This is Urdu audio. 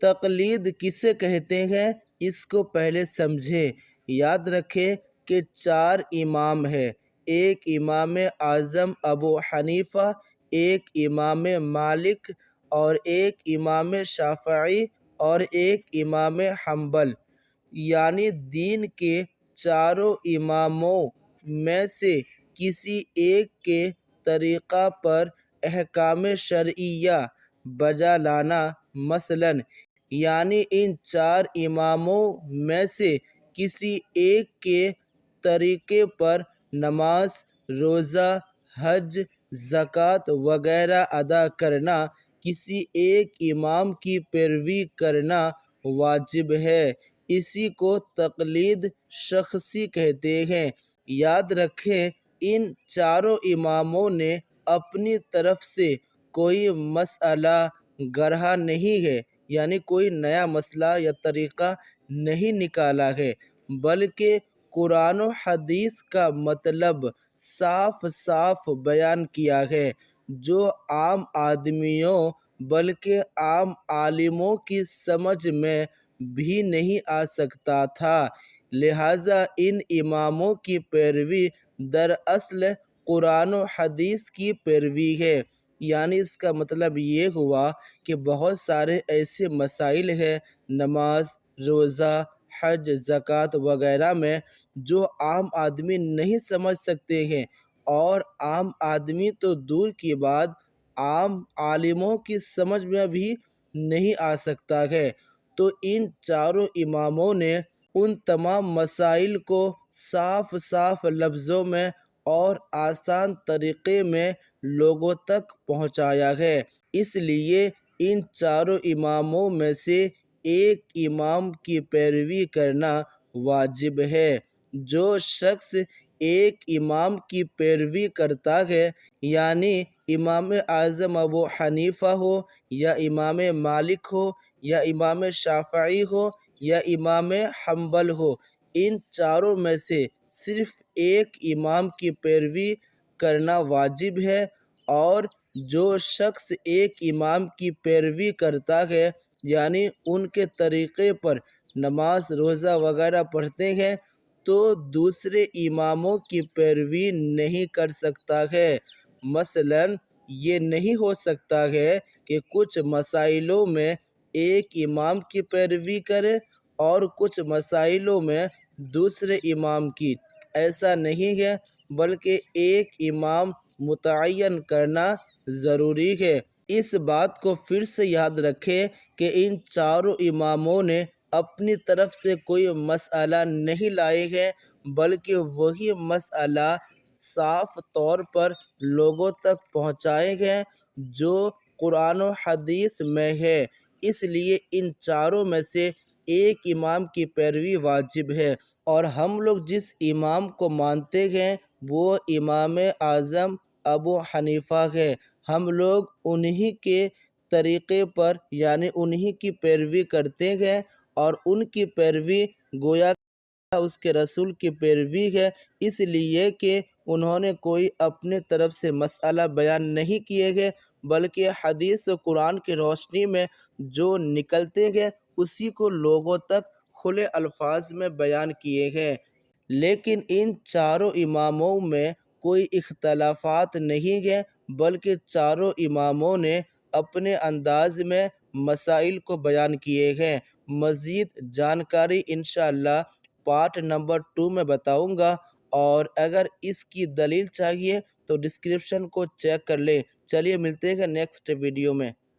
تقلید کسے کہتے ہیں اس کو پہلے سمجھیں۔ یاد رکھیں کہ 4 امام ہیں، ایک امام اعظم ابو حنیفہ، ایک امام مالک اور ایک امام شافعی اور ایک امام حنبل، یعنی دین کے چاروں اماموں میں سے کسی ایک کے طریقہ پر احکام شرعیہ بجا لانا۔ مثلاً یعنی ان 4 اماموں میں سے کسی ایک کے طریقے پر نماز، روزہ، حج، زکوٰۃ وغیرہ ادا کرنا، کسی ایک امام کی پیروی کرنا واجب ہے۔ اسی کو تقلید شخصی کہتے ہیں۔ یاد رکھیں ان چاروں اماموں نے اپنی طرف سے کوئی مسئلہ گڑھا نہیں ہے، یعنی کوئی نیا مسئلہ یا طریقہ نہیں نکالا ہے، بلکہ قرآن و حدیث کا مطلب صاف صاف بیان کیا ہے، جو عام آدمیوں بلکہ عام عالموں کی سمجھ میں بھی نہیں آ سکتا تھا۔ لہٰذا ان اماموں کی پیروی دراصل قرآن و حدیث کی پیروی ہے۔ یعنی اس کا مطلب یہ ہوا کہ بہت سارے ایسے مسائل ہیں نماز، روزہ، حج، زکوٰۃ وغیرہ میں جو عام آدمی نہیں سمجھ سکتے ہیں، اور عام آدمی تو دور کی بات عام عالموں کی سمجھ میں بھی نہیں آ سکتا ہے۔ تو ان چاروں اماموں نے ان تمام مسائل کو صاف صاف لفظوں میں اور آسان طریقے میں لوگوں تک پہنچایا ہے۔ اس لیے ان چاروں اماموں میں سے ایک امام کی پیروی کرنا واجب ہے۔ جو شخص ایک امام کی پیروی کرتا ہے، یعنی امام اعظم ابو حنیفہ ہو یا امام مالک ہو یا امام شافعی ہو یا امام حنبل ہو، ان چاروں میں سے صرف ایک امام کی پیروی کرنا واجب ہے، اور جو شخص ایک امام کی پیروی کرتا ہے، یعنی ان کے طریقے پر نماز، روزہ وغیرہ پڑھتے ہیں، تو دوسرے اماموں کی پیروی نہیں کر سکتا ہے۔ مثلاً یہ نہیں ہو سکتا ہے کہ کچھ مسائلوں میں ایک امام کی پیروی کرے اور کچھ مسائلوں میں دوسرے امام کی۔ ایسا نہیں ہے، بلکہ ایک امام متعین کرنا ضروری ہے۔ اس بات کو پھر سے یاد رکھیں کہ ان چاروں اماموں نے اپنی طرف سے کوئی مسئلہ نہیں لائے ہیں، بلکہ وہی مسئلہ صاف طور پر لوگوں تک پہنچائے ہیں جو قرآن و حدیث میں ہے۔ اس لیے ان چاروں میں سے ایک امام کی پیروی واجب ہے، اور ہم لوگ جس امام کو مانتے ہیں وہ امام اعظم ابو حنیفہ ہے۔ ہم لوگ انہی کے طریقے پر یعنی انہی کی پیروی کرتے ہیں، اور ان کی پیروی گویا اس کے رسول کی پیروی ہے، اس لیے کہ انہوں نے کوئی اپنے طرف سے مسئلہ بیان نہیں کیے گئے، بلکہ حدیث و قرآن کی روشنی میں جو نکلتے گئے اسی کو لوگوں تک کھلے الفاظ میں بیان کیے ہیں۔ لیکن ان چاروں اماموں میں کوئی اختلافات نہیں ہیں، بلکہ چاروں اماموں نے اپنے انداز میں مسائل کو بیان کیے ہیں۔ مزید جانکاری انشاءاللہ پارٹ نمبر 2 میں بتاؤں گا، اور اگر اس کی دلیل چاہیے تو ڈسکرپشن کو چیک کر لیں۔ چلیے ملتے ہیں نیکسٹ ویڈیو میں۔